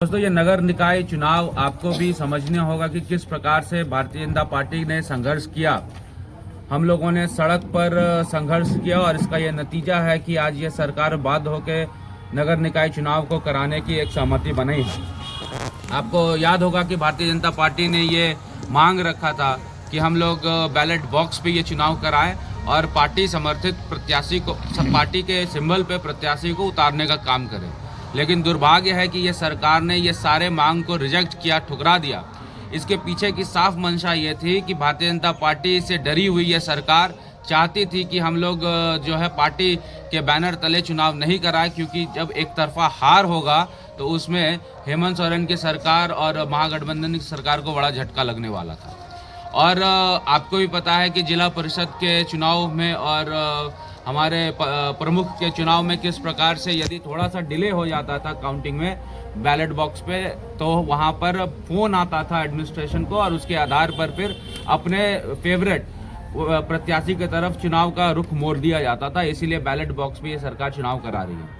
दोस्तों, ये नगर निकाय चुनाव आपको भी समझना होगा कि किस प्रकार से भारतीय जनता पार्टी ने संघर्ष किया। हम लोगों ने सड़क पर संघर्ष किया और इसका ये नतीजा है कि आज ये सरकार बाध्य होकर नगर निकाय चुनाव को कराने की एक सहमति बनाई है। आपको याद होगा कि भारतीय जनता पार्टी ने ये मांग रखा था कि हम लोग बैलेट बॉक्स पे ये चुनाव कराएं और पार्टी समर्थित प्रत्याशी को, पार्टी के सिंबल पे प्रत्याशी को उतारने का काम करें। लेकिन दुर्भाग्य है कि ये सरकार ने ये सारे मांग को रिजेक्ट किया, ठुकरा दिया। इसके पीछे की साफ मंशा ये थी कि भारतीय जनता पार्टी से डरी हुई ये सरकार चाहती थी कि हम लोग जो है पार्टी के बैनर तले चुनाव नहीं कराए, क्योंकि जब एक तरफा हार होगा तो उसमें हेमंत सोरेन की सरकार और महागठबंधन की सरकार को बड़ा झटका लगने वाला था। और आपको भी पता है कि जिला परिषद के चुनाव में और हमारे प्रमुख के चुनाव में किस प्रकार से यदि थोड़ा सा डिले हो जाता था काउंटिंग में बैलेट बॉक्स पे, तो वहाँ पर फ़ोन आता था एडमिनिस्ट्रेशन को और उसके आधार पर फिर अपने फेवरेट प्रत्याशी की तरफ चुनाव का रुख मोड़ दिया जाता था। इसीलिए बैलेट बॉक्स पे ये सरकार चुनाव करा रही है।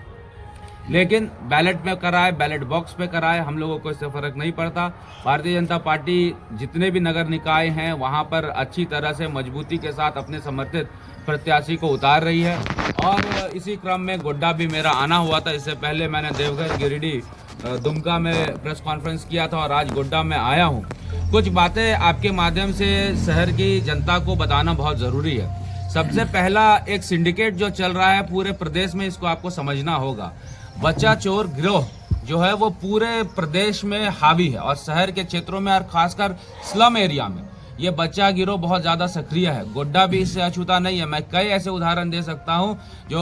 लेकिन बैलेट में कराए, बैलेट बॉक्स पे कराए, हम लोगों को इससे फ़र्क नहीं पड़ता। भारतीय जनता पार्टी जितने भी नगर निकाय हैं वहाँ पर अच्छी तरह से मजबूती के साथ अपने समर्थित प्रत्याशी को उतार रही है। और इसी क्रम में गोड्डा भी मेरा आना हुआ था। इससे पहले मैंने देवघर, गिरिडीह, दुमका में प्रेस कॉन्फ्रेंस किया था और आज गोड्डा में आया हूँ। कुछ बातें आपके माध्यम से शहर की जनता को बताना बहुत ज़रूरी है। सबसे पहला, एक सिंडिकेट जो चल रहा है पूरे प्रदेश में, इसको आपको समझना होगा। बच्चा चोर गिरोह जो है वो पूरे प्रदेश में हावी है और शहर के क्षेत्रों में और खासकर स्लम एरिया में ये बच्चा गिरोह बहुत ज़्यादा सक्रिय है। गोड्डा भी इससे अछूता नहीं है। मैं कई ऐसे उदाहरण दे सकता हूं जो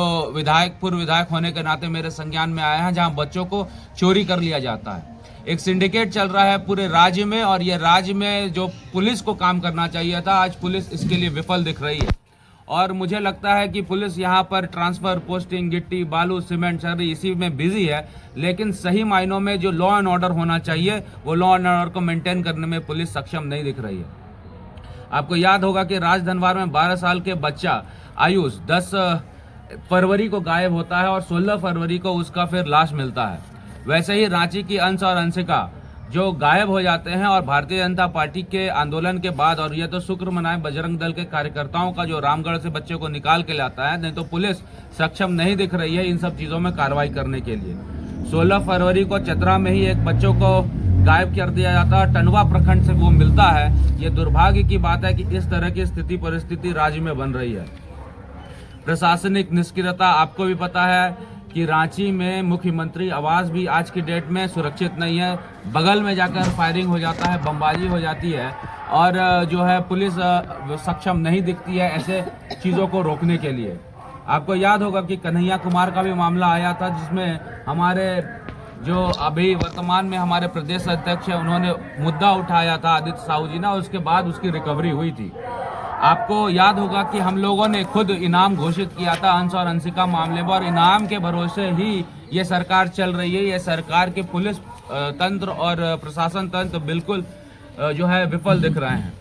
पूर्व विधायक होने के नाते मेरे संज्ञान में आए हैं, जहां बच्चों को चोरी कर लिया जाता है। एक सिंडिकेट चल रहा है पूरे राज्य में और ये राज्य में जो पुलिस को काम करना चाहिए था, आज पुलिस इसके लिए विफल दिख रही है। और मुझे लगता है कि पुलिस यहाँ पर ट्रांसफ़र, पोस्टिंग, गिट्टी, बालू, सीमेंट, छर्री इसी में बिजी है। लेकिन सही मायनों में जो लॉ एंड ऑर्डर होना चाहिए वो लॉ एंड ऑर्डर को मेंटेन करने में पुलिस सक्षम नहीं दिख रही है। आपको याद होगा कि राजधनवार में 12 साल के बच्चा आयुष 10 फरवरी को गायब होता है और 16 फरवरी को उसका फिर लाश मिलता है। वैसे ही रांची की अंश और अंशिका जो गायब हो जाते हैं और भारतीय जनता पार्टी के आंदोलन के बाद, और यह तो शुक्र मनाएं बजरंग दल के कार्यकर्ताओं का जो रामगढ़ से बच्चे को निकाल के लाता है, नहीं तो पुलिस सक्षम नहीं दिख रही है इन सब चीज़ों में कार्रवाई करने के लिए। 16 फरवरी को चतरा में ही एक बच्चों को गायब कर दिया जाता है, टंडवा प्रखंड से वो मिलता है। ये दुर्भाग्य की बात है कि इस तरह की स्थिति परिस्थिति राज्य में बन रही है। प्रशासनिक निष्क्रियता, आपको भी पता है कि रांची में मुख्यमंत्री आवास भी आज की डेट में सुरक्षित नहीं है। बगल में जाकर फायरिंग हो जाता है, बमबाजी हो जाती है और जो है पुलिस सक्षम नहीं दिखती है ऐसे चीज़ों को रोकने के लिए। आपको याद होगा कि कन्हैया कुमार का भी मामला आया था, जिसमें हमारे जो अभी वर्तमान में हमारे प्रदेश अध्यक्ष हैं उन्होंने मुद्दा उठाया था, आदित्य साहू जी ने, और उसके बाद उसकी रिकवरी हुई थी। आपको याद होगा कि हम लोगों ने खुद इनाम घोषित किया था अंश और अंशिका मामले में, और इनाम के भरोसे ही ये सरकार चल रही है। ये सरकार के पुलिस तंत्र और प्रशासन तंत्र बिल्कुल जो है विफल दिख रहे हैं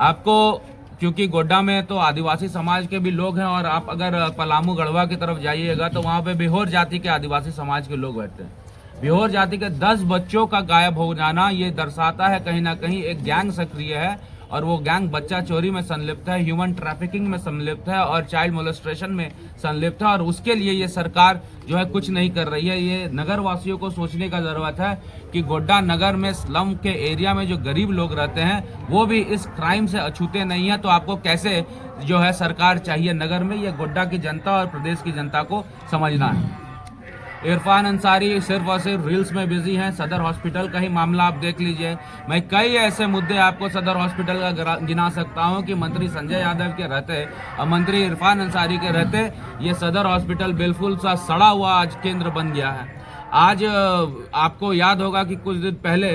आपको, क्योंकि गोड्डा में तो आदिवासी समाज के भी लोग हैं और आप अगर पलामू गढ़वा की तरफ जाइएगा तो वहाँ पे बिहोर जाति के आदिवासी समाज के लोग बैठते हैं। बिहोर जाति के 10 बच्चों का गायब हो जाना ये दर्शाता है कहीं ना कहीं एक गैंग सक्रिय है और वो गैंग बच्चा चोरी में संलिप्त है, ह्यूमन ट्रैफिकिंग में संलिप्त है और चाइल्ड मोलेस्ट्रेशन में संलिप्त है। और उसके लिए ये सरकार जो है कुछ नहीं कर रही है। ये नगर वासियों को सोचने का ज़रूरत है कि गोड्डा नगर में स्लम के एरिया में जो गरीब लोग रहते हैं वो भी इस क्राइम से अछूते नहीं है। तो आपको कैसे जो है सरकार चाहिए नगर में, ये गोड्डा की जनता और प्रदेश की जनता को समझना है। इरफान अंसारी सिर्फ और सिर्फ रील्स में बिजी हैं। सदर हॉस्पिटल का ही मामला आप देख लीजिए। मैं कई ऐसे मुद्दे आपको सदर हॉस्पिटल का गिना सकता हूं कि मंत्री संजय यादव के रहते और मंत्री इरफान अंसारी के रहते ये सदर हॉस्पिटल बिल्कुल सा सड़ा हुआ आज केंद्र बन गया है। आज आपको याद होगा कि कुछ दिन पहले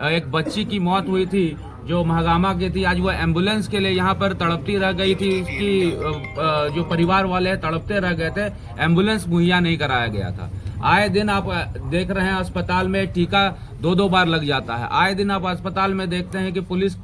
एक बच्ची की मौत हुई थी जो महागामा की थी। आज वो एम्बुलेंस के लिए यहाँ पर तड़पती रह गई थी। उसकी जो परिवार वाले तड़पते रह गए थे, एम्बुलेंस मुहैया नहीं कराया गया था। आए दिन आप देख रहे हैं अस्पताल में टीका 2-2 बार लग जाता है। आए दिन आप अस्पताल में देखते हैं कि पुलिस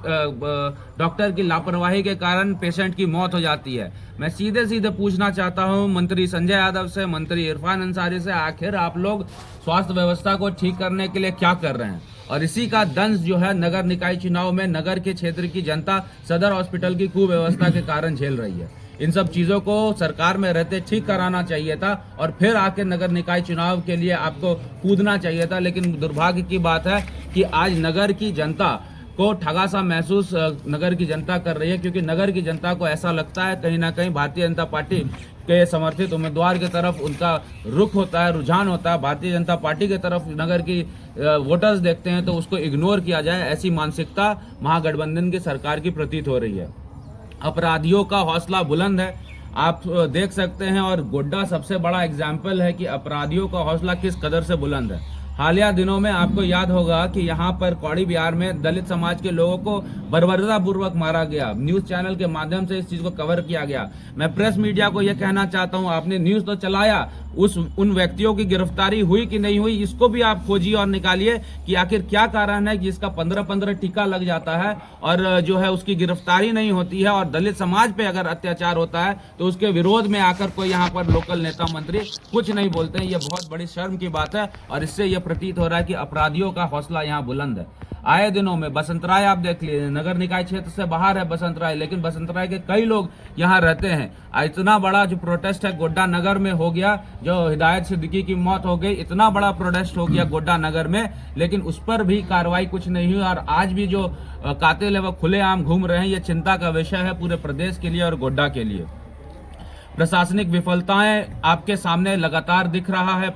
डॉक्टर की लापरवाही के कारण पेशेंट की मौत हो जाती है। मैं सीधे सीधे पूछना चाहता हूं मंत्री संजय यादव से, मंत्री इरफान अंसारी से, आखिर आप लोग स्वास्थ्य व्यवस्था को ठीक करने के लिए क्या कर रहे हैं? और इसी का दंश जो है नगर निकाय चुनाव में नगर के क्षेत्र की जनता सदर हॉस्पिटल की कुव्यवस्था के कारण झेल रही है। इन सब चीजों को सरकार में रहते ठीक कराना चाहिए था और फिर आके नगर निकाय चुनाव के लिए आपको कूदना चाहिए था। लेकिन दुर्भाग्य की बात है कि आज नगर की जनता को ठगा सा महसूस नगर की जनता कर रही है, क्योंकि नगर की जनता को ऐसा लगता है कहीं ना कहीं भारतीय जनता पार्टी के समर्थित उम्मीदवार की तरफ उनका रुख होता है, रुझान होता है। भारतीय जनता पार्टी की तरफ नगर की वोटर्स देखते हैं तो उसको इग्नोर किया जाए, ऐसी मानसिकता महागठबंधन की सरकार की प्रतीत हो रही है। अपराधियों का हौसला बुलंद है, आप देख सकते हैं, और गोड्डा सबसे बड़ा एग्जाम्पल है कि अपराधियों का हौसला किस कदर से बुलंद है। हालिया दिनों में आपको याद होगा कि यहाँ पर कौड़ी बिहार में दलित समाज के लोगों को बर्बरतापूर्वक मारा गया। न्यूज चैनल के माध्यम से इस चीज को कवर किया गया। मैं प्रेस मीडिया को यह कहना चाहता हूँ, आपने न्यूज तो चलाया, उन व्यक्तियों की गिरफ्तारी हुई कि नहीं हुई, इसको भी आप खोजिए और निकालिए कि आखिर क्या कारण है जिसका 15-15 टीका लग जाता है और जो है उसकी गिरफ्तारी नहीं होती है। और दलित समाज पे अगर अत्याचार होता है तो उसके विरोध में आकर कोई यहाँ पर लोकल नेता मंत्री कुछ नहीं बोलते हैं। ये बहुत बड़ी शर्म की बात है और इससे यह प्रतीत हो रहा है कि अपराधियों का हौसला यहाँ बुलंद है। आए दिनों में बसंत राय आप देख लीजिए, नगर निकाय क्षेत्र से बाहर है बसंत राय, लेकिन बसंत राय के कई लोग यहाँ रहते हैं। इतना बड़ा जो प्रोटेस्ट है गोड्डा नगर में हो गया, जो हिदायत सिद्दीकी की मौत हो गई, इतना बड़ा प्रोटेस्ट हो गया गोड्डा नगर में, लेकिन उस पर भी कार्रवाई कुछ नहीं हुई। और आज भी जो कातिल है वो खुलेआम घूम रहे हैं। ये चिंता का विषय है पूरे प्रदेश के लिए और गोड्डा के लिए। प्रशासनिक विफलताएं आपके सामने लगातार दिख रहा है।